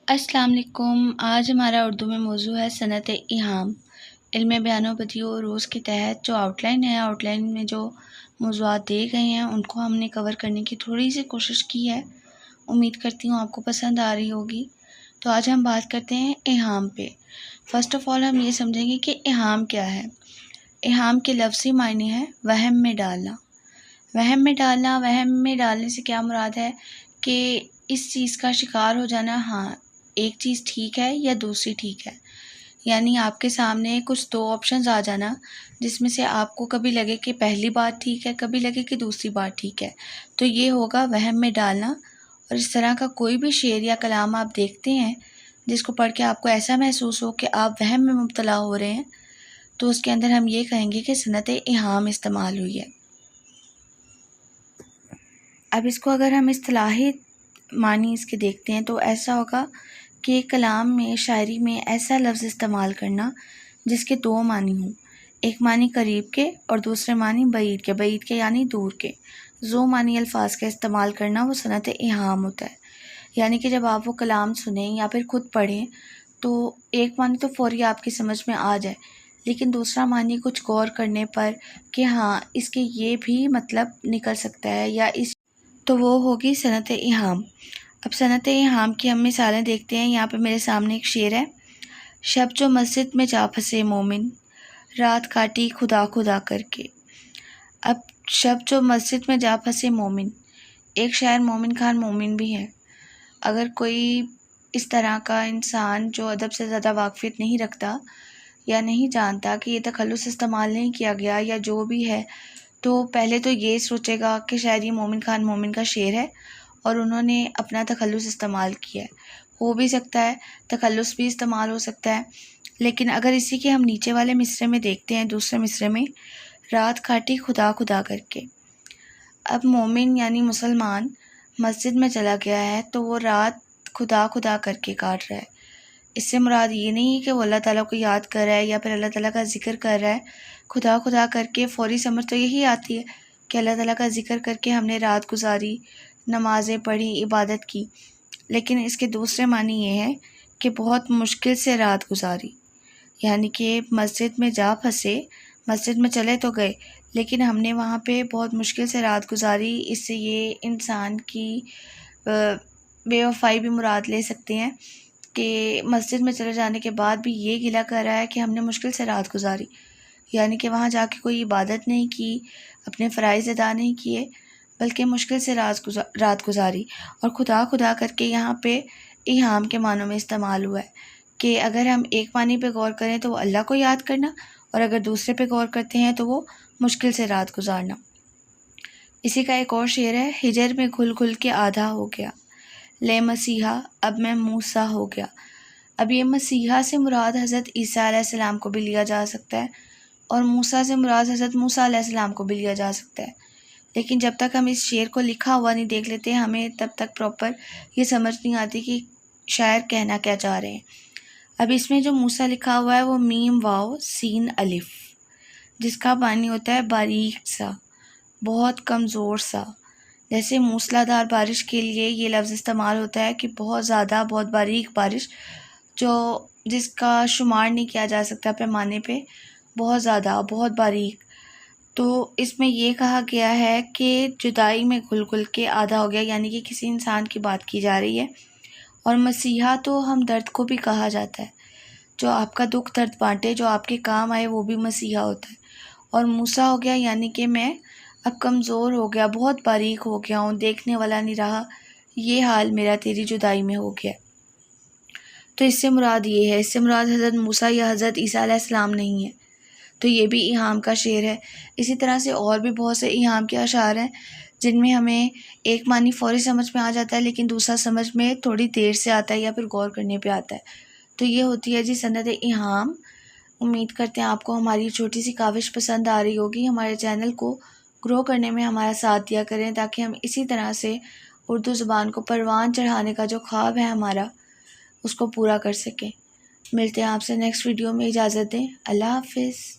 السلام علیکم۔ آج ہمارا اردو میں موضوع ہے صنعت ایہام۔ علم بیان و بدیع عروض کے تحت جو آؤٹ لائن میں جو موضوعات دیے گئے ہیں ان کو ہم نے کور کرنے کی تھوڑی سی کوشش کی ہے۔ امید کرتی ہوں آپ کو پسند آ رہی ہوگی۔ تو آج ہم بات کرتے ہیں ایہام پہ۔ فرسٹ آف آل ہم یہ سمجھیں گے کہ ایہام کیا ہے۔ ایہام کے لفظی معنی ہے وہم میں ڈالنا۔ وہم میں ڈالنے سے کیا مراد ہے کہ اس چیز کا شکار ہو جانا، ہاں ایک چیز ٹھیک ہے یا دوسری ٹھیک ہے، یعنی آپ کے سامنے کچھ دو آپشنز آ جانا جس میں سے آپ کو کبھی لگے کہ پہلی بات ٹھیک ہے، کبھی لگے کہ دوسری بات ٹھیک ہے، تو یہ ہوگا وہم میں ڈالنا۔ اور اس طرح کا کوئی بھی شعر یا کلام آپ دیکھتے ہیں جس کو پڑھ کے آپ کو ایسا محسوس ہو کہ آپ وہم میں مبتلا ہو رہے ہیں، تو اس کے اندر ہم یہ کہیں گے کہ صنعت ایہام استعمال ہوئی ہے۔ اب اس کو اگر ہم اصطلاحی معنی اس کے دیکھتے ہیں تو ایسا ہوگا کہ کلام میں، شاعری میں ایسا لفظ استعمال کرنا جس کے دو معنی ہوں، ایک معنی قریب کے اور دوسرے معنی بعید کے یعنی دور کے، ذو معنی الفاظ کا استعمال کرنا وہ صنعت ایہام ہوتا ہے۔ یعنی کہ جب آپ وہ کلام سنیں یا پھر خود پڑھیں تو ایک معنی تو فوری آپ کی سمجھ میں آ جائے، لیکن دوسرا معنی کچھ غور کرنے پر کہ ہاں اس کے یہ بھی مطلب نکل سکتا ہے یا اس، تو وہ ہوگی صنعت ایہام۔ اب صنعت ایہام کی ہم مثالیں دیکھتے ہیں۔ یہاں پہ میرے سامنے ایک شعر ہے: شب جو مسجد میں جا پھنسے مومن، رات کاٹی خدا خدا کر کے۔ اب شب جو مسجد میں جا پھنسے مومن، ایک شاعر مومن خان مومن بھی ہے۔ اگر کوئی اس طرح کا انسان جو ادب سے زیادہ واقفیت نہیں رکھتا یا نہیں جانتا کہ یہ تخلص استعمال نہیں کیا گیا یا جو بھی ہے، تو پہلے تو یہ سوچے گا کہ شاید یہ مومن خان مومن کا شعر ہے اور انہوں نے اپنا تخلص استعمال کیا ہے۔ ہو بھی سکتا ہے، تخلص بھی استعمال ہو سکتا ہے، لیکن اگر اسی کے ہم نیچے والے مصرے میں دیکھتے ہیں، دوسرے مصرے میں، رات کاٹی خدا خدا کر کے۔ اب مومن یعنی مسلمان مسجد میں چلا گیا ہے تو وہ رات خدا خدا کر کے کاٹ رہا ہے۔ اس سے مراد یہ نہیں کہ وہ اللہ تعالیٰ کو یاد کر رہا ہے یا پھر اللہ تعالیٰ کا ذکر کر رہا ہے۔ خدا خدا کر کے فوری سمجھ تو یہی آتی ہے کہ اللہ تعالیٰ کا ذکر کر کے ہم نے رات گزاری، نمازیں پڑھی، عبادت کی، لیکن اس کے دوسرے معنی یہ ہے کہ بہت مشکل سے رات گزاری، یعنی کہ مسجد میں جا پھنسے، مسجد میں چلے تو گئے لیکن ہم نے وہاں پہ بہت مشکل سے رات گزاری۔ اس سے یہ انسان کی بے وفائی بھی مراد لے سکتے ہیں کہ مسجد میں چلے جانے کے بعد بھی یہ گلہ کر رہا ہے کہ ہم نے مشکل سے رات گزاری، یعنی کہ وہاں جا کے کوئی عبادت نہیں کی، اپنے فرائض ادا نہیں کیے، بلکہ مشکل سے رات گزاری۔ اور خدا خدا کر کے یہاں پہ ایہام کے معنوں میں استعمال ہوا ہے کہ اگر ہم ایک معنی پہ غور کریں تو وہ اللہ کو یاد کرنا، اور اگر دوسرے پہ غور کرتے ہیں تو وہ مشکل سے رات گزارنا۔ اسی کا ایک اور شعر ہے: ہجر میں گھل گھل کے آدھا ہو گیا، لے مسیحا اب میں موسیٰ ہو گیا۔ اب یہ مسیحا سے مراد حضرت عیسیٰ علیہ السلام کو بھی لیا جا سکتا ہے اور موسیٰ سے مراد حضرت موسیٰ علیہ السلام کو بھی لیا جا سکتا ہے، لیکن جب تک ہم اس شعر کو لکھا ہوا نہیں دیکھ لیتے ہمیں تب تک پراپر یہ سمجھ نہیں آتی کہ شاعر کہنا کیا چاہ رہے ہیں۔ اب اس میں جو موسیٰ لکھا ہوا ہے وہ میم واو سین الف، جس کا معنی ہوتا ہے باریک سا، بہت کمزور سا۔ جیسے موسلا دھار بارش کے لیے یہ لفظ استعمال ہوتا ہے کہ بہت زیادہ، بہت باریک بارش، جس کا شمار نہیں کیا جا سکتا پیمانے پہ، بہت زیادہ، بہت باریک۔ تو اس میں یہ کہا گیا ہے کہ جدائی میں گھل گھل کے آدھا ہو گیا، یعنی کہ کسی انسان کی بات کی جا رہی ہے۔ اور مسیحا تو ہم درد کو بھی کہا جاتا ہے، جو آپ کا دکھ درد بانٹے، جو آپ کے کام آئے، وہ بھی مسیحا ہوتا ہے۔ اور موسیٰ ہو گیا یعنی کہ میں اب کمزور ہو گیا، بہت باریک ہو گیا ہوں، دیکھنے والا نہیں رہا، یہ حال میرا تیری جدائی میں ہو گیا۔ تو اس سے مراد یہ ہے، اس سے مراد حضرت موسیٰ یا حضرت عیسیٰ علیہ السلام نہیں ہے۔ تو یہ بھی ایہام کا شعر ہے۔ اسی طرح سے اور بھی بہت سے ایہام کے اشعار ہیں جن میں ہمیں ایک معنی فوری سمجھ میں آ جاتا ہے لیکن دوسرا سمجھ میں تھوڑی دیر سے آتا ہے یا پھر غور کرنے پہ آتا ہے۔ تو یہ ہوتی ہے جی صنعت ایہام۔ امید کرتے ہیں آپ کو ہماری چھوٹی سی کاوش پسند آ رہی ہوگی۔ ہمارے چینل کو گرو کرنے میں ہمارا ساتھ دیا کریں تاکہ ہم اسی طرح سے اردو زبان کو پروان چڑھانے کا جو خواب ہے ہمارا، اس کو پورا کر سکیں۔ ملتے ہیں آپ سے نیکسٹ ویڈیو میں، اجازت دیں، اللہ حافظ۔